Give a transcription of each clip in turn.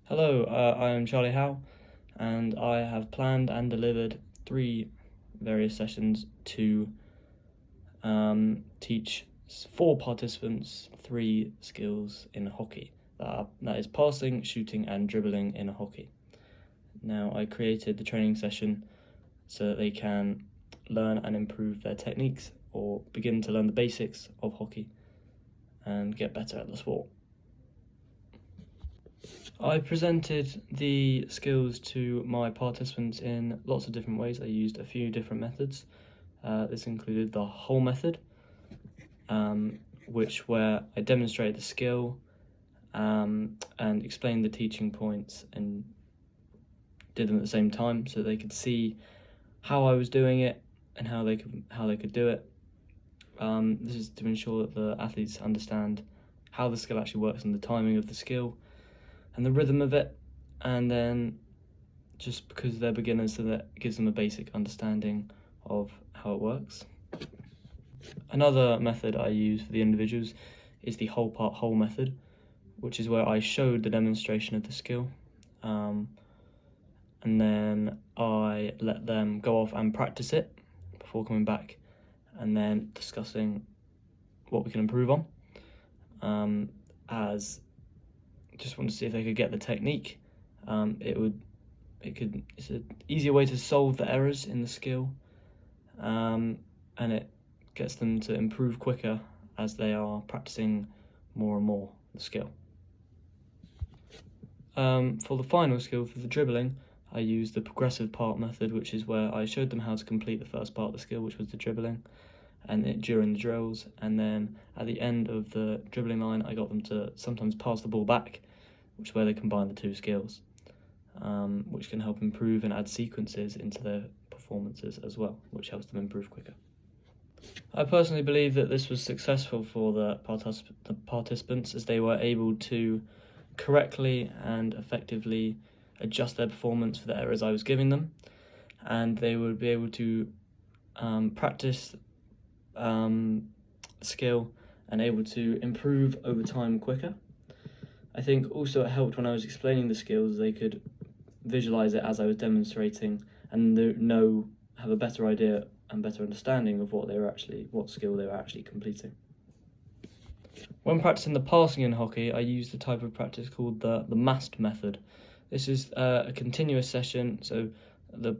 Hello, I am Charlie Howe, and I have planned and delivered 3 various sessions to teach 4 participants 3 skills in hockey. That is passing, shooting, and dribbling in hockey. Now, I created the training session so that they can learn and improve their techniques or begin to learn the basics of hockey and get better at the sport. I presented the skills to my participants in lots of different ways. I used a few different methods. This included the whole method, where I demonstrated the skill and explained the teaching points and did them at the same time so they could see how I was doing it and how they could do it. This is to ensure that the athletes understand how the skill actually works and the timing of the skill and the rhythm of it, and then just because they're beginners, so that gives them a basic understanding of how it works. Another method I use for the individuals is the whole part whole method, which is where I showed the demonstration of the skill, and then I let them go off and practice it before coming back and then discussing what we can improve on. As just wanted to see if they could get the technique. It's an easier way to solve the errors in the skill, and it gets them to improve quicker as they are practicing more and more the skill. For the final skill, for the dribbling, I used the progressive part method, which is where I showed them how to complete the first part of the skill, which was the dribbling, and during the drills, and then at the end of the dribbling line I got them to sometimes pass the ball back, which is where they combine the 2 skills, which can help improve and add sequences into their performances as well, which helps them improve quicker. I personally believe that this was successful for the participants, as they were able to correctly and effectively adjust their performance for the errors I was giving them, and they would be able to practice skill and able to improve over time quicker. I think also it helped when I was explaining the skills, they could visualize it as I was demonstrating and have a better idea and better understanding of what skill they were actually completing. When practicing the passing in hockey, I used a type of practice called the mast method. This is a continuous session, so the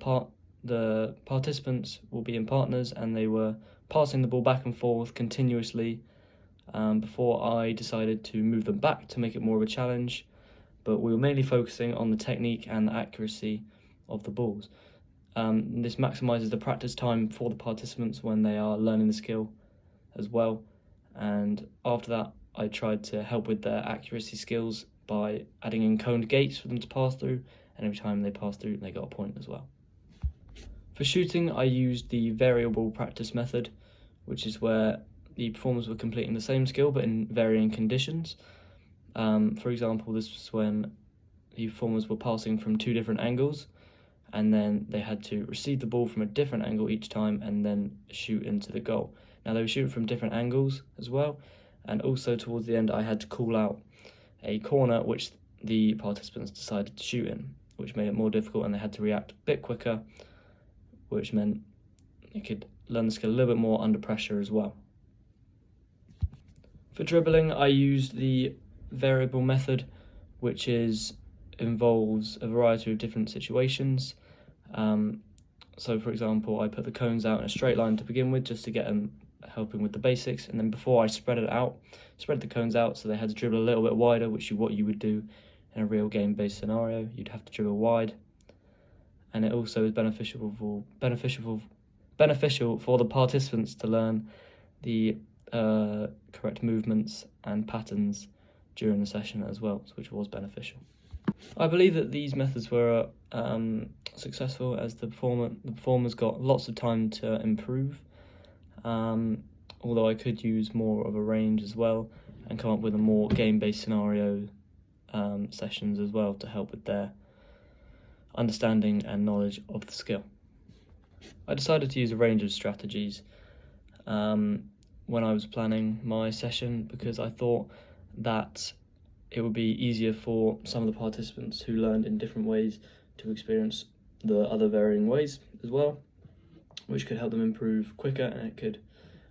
participants will be in partners and they were passing the ball back and forth continuously before I decided to move them back to make it more of a challenge, but we were mainly focusing on the technique and the accuracy of the balls. This maximises the practice time for the participants when they are learning the skill as well, and after that I tried to help with their accuracy skills by adding in coned gates for them to pass through, and every time they pass through they got a point as well. For shooting, I used the variable practice method, which is where the performers were completing the same skill but in varying conditions. For example, this was when the performers were passing from 2 different angles, and then they had to receive the ball from a different angle each time and then shoot into the goal. Now, they were shooting from different angles as well, and also towards the end I had to call out a corner which the participants decided to shoot in, which made it more difficult, and they had to react a bit quicker, which meant they could learn the skill a little bit more under pressure as well. For dribbling, I used the variable method, which involves a variety of different situations. So for example, I put the cones out in a straight line to begin with, just to get them helping with the basics, and then before I spread the cones out, so they had to dribble a little bit wider, which is what you would do in a real game-based scenario. You'd have to dribble wide, and it also is beneficial for the participants to learn the correct movements and patterns during the session as well, which was beneficial. I believe that these methods were successful, as the performers got lots of time to improve, although I could use more of a range as well and come up with a more game-based scenario sessions as well to help with their understanding and knowledge of the skill. I decided to use a range of strategies when I was planning my session, because I thought that it would be easier for some of the participants who learned in different ways to experience the other varying ways as well, which could help them improve quicker, and it could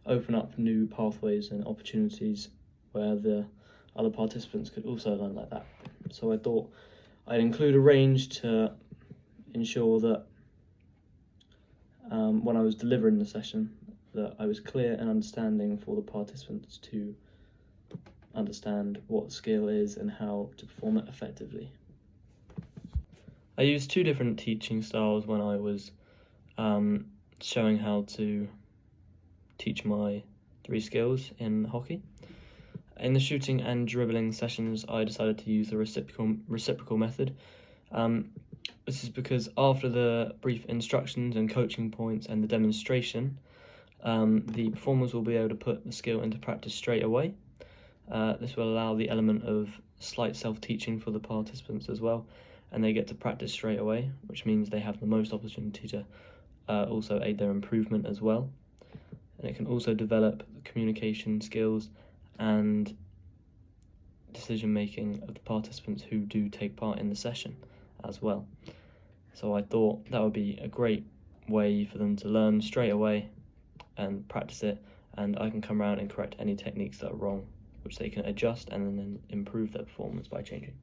open up new pathways and opportunities where the other participants could also learn like that. So I thought I'd include a range to ensure that when I was delivering the session, that I was clear and understanding for the participants to understand what the skill is and how to perform it effectively. I used two different teaching styles when I was showing how to teach my 3 skills in hockey. In the shooting and dribbling sessions, I decided to use the reciprocal method. This is because after the brief instructions and coaching points and the demonstration, the performers will be able to put the skill into practice straight away. This will allow the element of slight self-teaching for the participants as well, and they get to practice straight away, which means they have the most opportunity to also aid their improvement as well. And it can also develop communication skills and decision making of the participants who do take part in the session as well. So I thought that would be a great way for them to learn straight away and practice it, and I can come around and correct any techniques that are wrong, which they can adjust and then improve their performance by changing.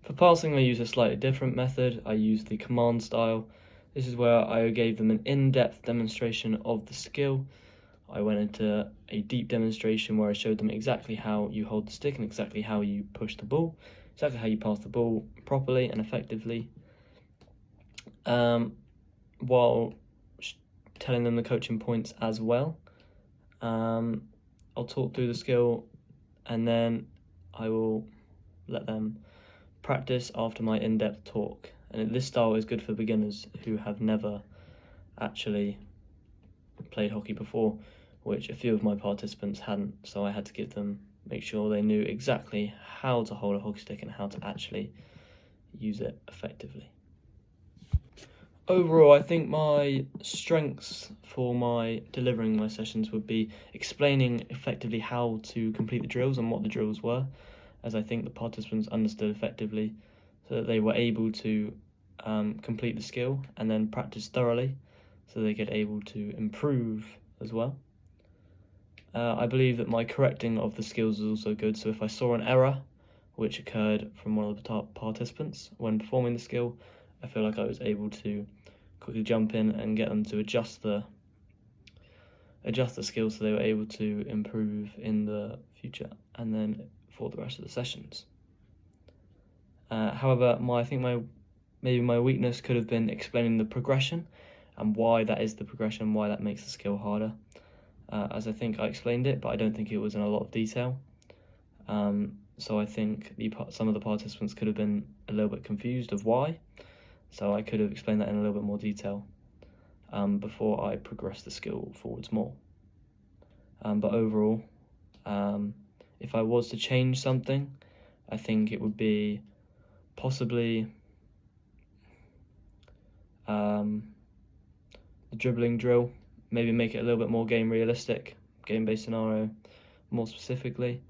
For passing, I use a slightly different method. I use the command style. This is where I gave them an in-depth demonstration of the skill. I went into a deep demonstration where I showed them exactly how you hold the stick and exactly how you push the ball, exactly how you pass the ball properly and effectively, while telling them the coaching points as well. I'll talk through the skill and then I will let them practice after my in-depth talk. And this style is good for beginners who have never actually played hockey before, which a few of my participants hadn't, so I had to make sure they knew exactly how to hold a hockey stick and how to actually use it effectively. Overall, I think my strengths for delivering my sessions would be explaining effectively how to complete the drills and what the drills were, as I think the participants understood effectively, so that they were able to complete the skill and then practice thoroughly, so they get able to improve as well. I believe that my correcting of the skills is also good, so if I saw an error which occurred from one of the participants when performing the skill, I feel like I was able to quickly jump in and get them to adjust the skill so they were able to improve in the future and then for the rest of the sessions. However, I think maybe my weakness could have been explaining the progression and why that is the progression, why that makes the skill harder. As I think I explained it, but I don't think it was in a lot of detail. So I think some of the participants could have been a little bit confused of why. So I could have explained that in a little bit more detail before I progressed the skill forwards more. But overall, if I was to change something, I think it would be possibly the dribbling drill. Maybe make it a little bit more game realistic, game-based scenario, more specifically.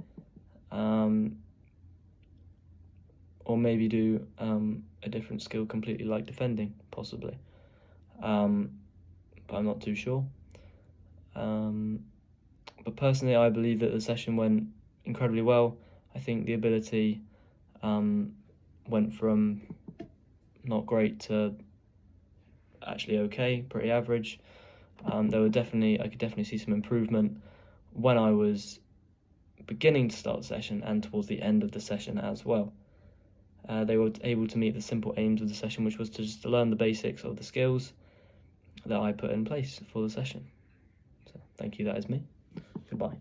Or maybe do a different skill completely like defending, possibly. But I'm not too sure. But personally, I believe that the session went incredibly well. I think the ability went from not great to actually okay, pretty average. I could definitely see some improvement when I was beginning to start the session and towards the end of the session as well. They were able to meet the simple aims of the session, which was to learn the basics of the skills that I put in place for the session. So thank you, that is me. Goodbye.